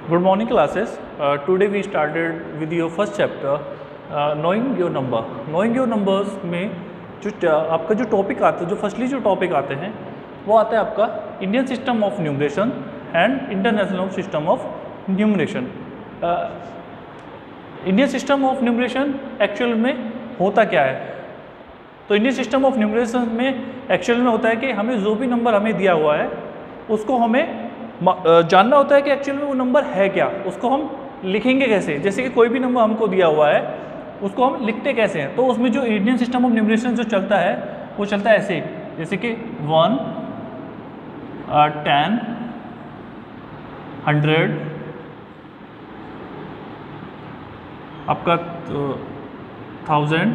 Good morning classes. Today we started with your first chapter, knowing your number. Knowing your numbers में जो आपका जो topic आता है, जो फर्स्टली जो टॉपिक आते हैं वो आता है आपका Indian system of numeration and international system of numeration. Indian system of numeration actual में होता क्या है? तो इंडियन सिस्टम ऑफ न्यूमरेशन में एक्चुअल में होता है कि हमें जो भी नंबर हमें दिया हुआ है उसको हमें जानना होता है कि एक्चुअल में वो नंबर है क्या, उसको हम लिखेंगे कैसे। जैसे कि कोई भी नंबर हमको दिया हुआ है उसको हम लिखते कैसे हैं, तो उसमें जो इंडियन सिस्टम ऑफ न्यूमरेशन जो चलता है वो चलता है ऐसे, जैसे कि 1, 10, 100, आपका 1000,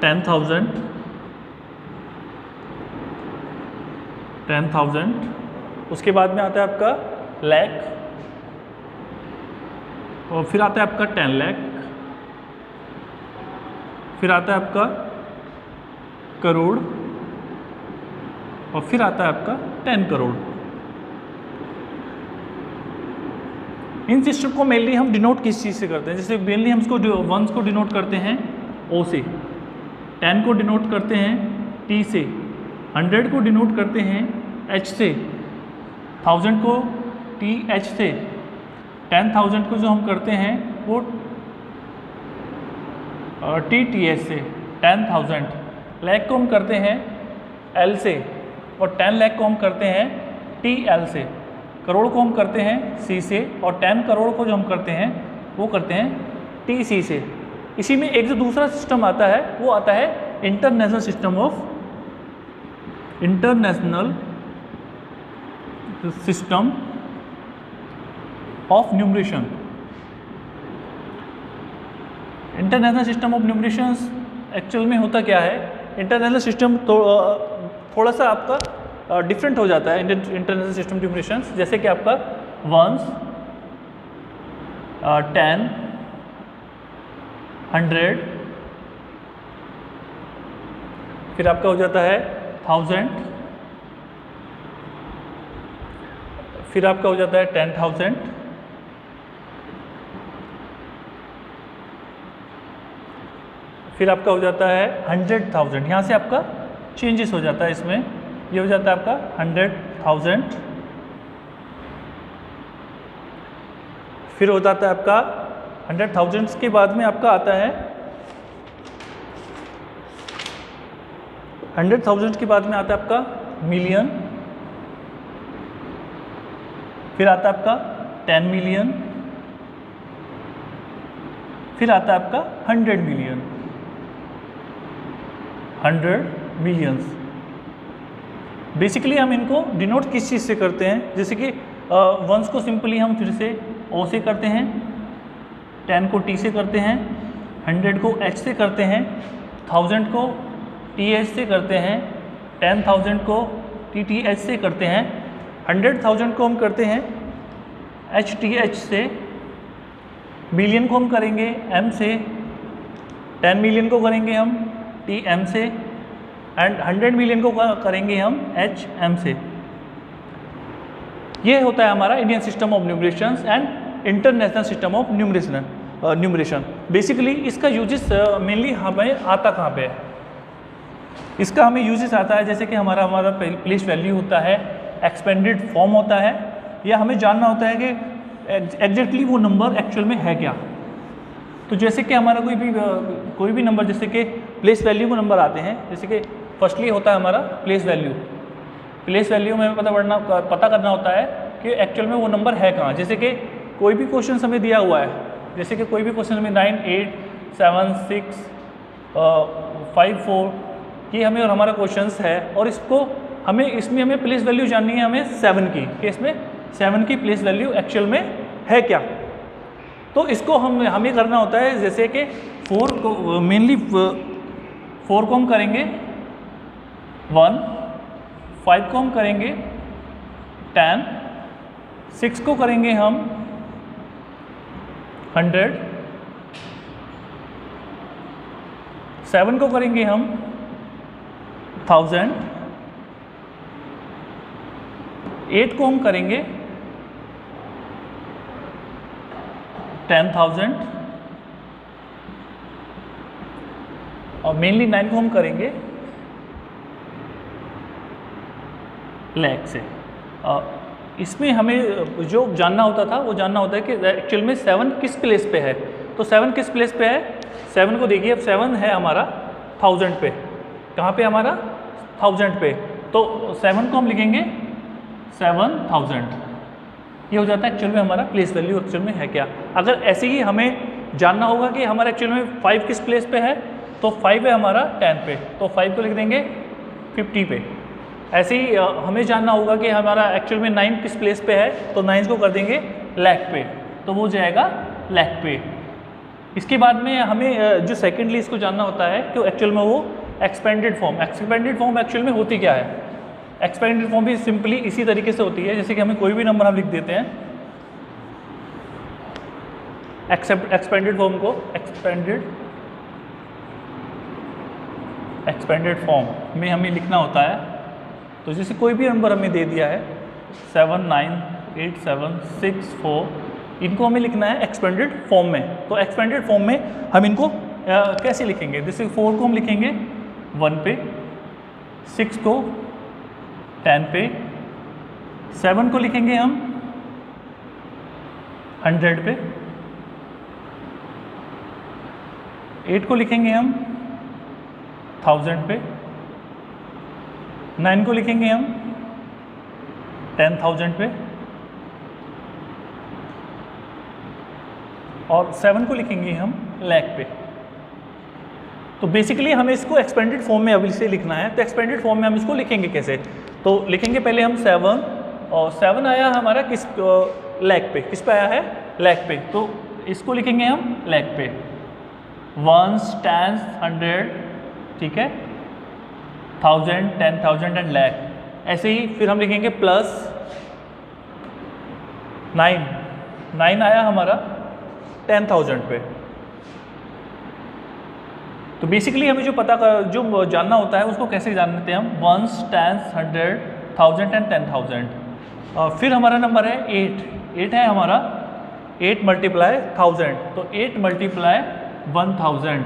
10,000, 10,000, उसके बाद में आता है आपका लाख, और फिर आता है आपका 10 लाख, फिर आता है आपका करोड़, और फिर आता है आपका 10 करोड़। इन सिस्टम को मेनली हम डिनोट किस चीज़ से करते हैं? जैसे मेनली हम इसको वंस को डिनोट करते हैं ओ से, 10 को डिनोट करते हैं टी से, 100 को डिनोट करते हैं एच से, 1000 को टी एच से, 10,000 को जो हम करते हैं वो टी टी एच से, 10,000 लाख को हम करते हैं एल से, और 10 लाख को हम करते हैं टी एल से, करोड़ को हम करते हैं सी से, और 10 करोड़ को जो हम करते हैं वो करते हैं टी सी से। इसी में एक जो दूसरा सिस्टम आता है वो आता है international system of numeration. International system of numeration actual में होता क्या है? इंटरनेशनल सिस्टम थोड़ा सा आपका डिफरेंट हो जाता है इंटरनेशनल सिस्टम न्यूमरेशन। जैसे कि आपका 1, 10, 100, फिर आपका हो जाता है 1000, फिर आपका हो जाता है 10,000, फिर आपका हो जाता है 100,000। यहाँ से आपका चेंजेस हो जाता है, इसमें ये हो जाता है आपका 100,000, फिर हो जाता है आपका 100,000 के बाद में आपका आता है 100,000 के बाद में आता है आपका मिलियन, फिर आता है आपका 10 मिलियन, फिर आता है आपका 100 मिलियन, 100 मिलियंस। बेसिकली हम इनको डिनोट किस चीज़ से करते हैं? जैसे कि वंस को सिंपली हम फिर से ओ से करते हैं, 10 को टी से करते हैं, 100 को एच से करते हैं, 1000 को टी एच से करते हैं, 10,000 को टी टी एच से करते हैं, 100,000 को हम करते हैं एच टी एच से, मिलियन को हम करेंगे एम से, 10 मिलियन को करेंगे हम टी एम से, एंड 100 मिलियन को करेंगे हम एच एम से। ये होता है हमारा Indian system of numeration and international system of numeration. Basically इसका यूजेस मेनली हमें आता कहाँ पे है? इसका हमें यूजेस आता है जैसे कि हमारा प्लेस वैल्यू होता है, एक्सपेंडेड फॉर्म होता है, या हमें जानना होता है कि एग्जैक्टली वो नंबर एक्चुअल में है क्या। तो जैसे कि हमारा कोई भी नंबर, जैसे कि प्लेस वैल्यू को नंबर आते हैं, जैसे कि फर्स्टली होता है हमारा प्लेस वैल्यू। प्लेस वैल्यू में हमें पता करना होता है कि एक्चुअल में वो नंबर है कहाँ। जैसे कि कोई भी क्वेश्चन हमें दिया हुआ है, जैसे कि कोई भी क्वेश्चन हमें 9, 8, 7, 6, 5, 4 ये हमें और हमारा क्वेश्चंस है, और इसमें हमें प्लेस वैल्यू जाननी है हमें 7 की, कि इसमें 7 की प्लेस वैल्यू एक्चुअल में है क्या। तो इसको हमें करना होता है, जैसे कि 4 को मेनली 4 को हम करेंगे 1, 5 को हम करेंगे 10, 6 को करेंगे हम 100, 7 को करेंगे हम 1000, 8 को हम करेंगे 10,000 और मेनली 9 को हम करेंगे लाख से। इसमें हमें जो जानना होता था वो जानना होता है कि एक्चुअल में 7 किस प्लेस पे है। तो 7 किस प्लेस पे है, 7 को देखिए, अब 7 है हमारा 1000 पे। कहाँ पे हमारा 1000 पे, तो 7 को हम लिखेंगे 7000। ये हो जाता है एक्चुअल में हमारा प्लेस वैल्यू एक्चुअल में है क्या। अगर ऐसे ही हमें जानना होगा कि हमारा एक्चुअल में 5 किस प्लेस पे है, तो 5 है हमारा 10 पे, तो 5 को लिख देंगे 50 पे। ऐसे ही हमें जानना होगा कि हमारा एक्चुअल में 9 किस प्लेस पे है, तो 9 को कर देंगे लाख पे, तो वो जाएगा लाख पे। इसके बाद में हमें जो सेकेंडली इसको जानना होता है कि एक्चुअल में वो एक्सपेंडेड फॉर्म एक्चुअल में होती क्या है। एक्सपेंडेड फॉर्म भी सिंपली इसी तरीके से होती है, जैसे कि हमें कोई भी नंबर हम लिख देते हैं, एक्सपेंडेड फॉर्म को एक्सपेंडेड फॉर्म में हमें लिखना होता है। तो जैसे कोई भी नंबर हमें दे दिया है 7, 9, 8, 7, 6, 4, इनको हमें लिखना है एक्सपेंडेड फॉर्म में। तो एक्सपेंडेड फॉर्म में हम इनको कैसे लिखेंगे, जैसे 4 को हम लिखेंगे 1 पे, 6 को 10 पे, 7 को लिखेंगे हम 100 पे, 8 को लिखेंगे हम 1000 पे, 9 को लिखेंगे हम 10,000 पे, और 7 को लिखेंगे हम लाख पे। तो बेसिकली हमें इसको एक्सपेंडेड फॉर्म में अभी से लिखना है। तो एक्सपेंडेड फॉर्म में हम इसको लिखेंगे कैसे, तो लिखेंगे पहले हम 7, और 7 आया हमारा किस लाख पे, किस पे आया है लाख पे, तो इसको लिखेंगे हम लाख पे। 1s, 10s, 100, ठीक है, 1000, 10,000 एंड लाख। ऐसे ही फिर हम लिखेंगे प्लस 9 आया हमारा 10,000 पे। तो बेसिकली हमें जो जानना होता है उसको कैसे जानते हैं हम, 1s, 10s, 100, 1000 एंड 10,000। फिर हमारा नंबर है 8 है हमारा 8 मल्टीप्लाई 1000, तो 8 मल्टीप्लाई 1000।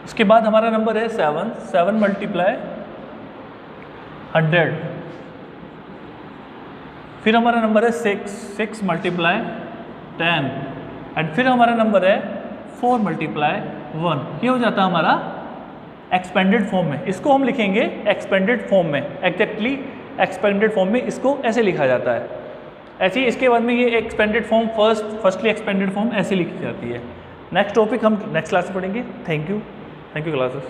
इसके बाद हमारा नंबर है 7 मल्टीप्लाई 100। फिर हमारा नंबर है 6 मल्टीप्लाई 10, एंड फिर हमारा नंबर है 4 मल्टीप्लाई 1। ये हो जाता है हमारा एक्सपेंडेड फॉर्म में। इसको हम लिखेंगे एक्सपेंडेड फॉर्म में, एग्जैक्टली एक्सपेंडेड फॉर्म में इसको ऐसे लिखा जाता है। ऐसे ही इसके बाद में ये expanded form firstly expanded form ऐसे लिखी जाती है। नेक्स्ट टॉपिक हम नेक्स्ट क्लास में पढ़ेंगे। Thank you classes.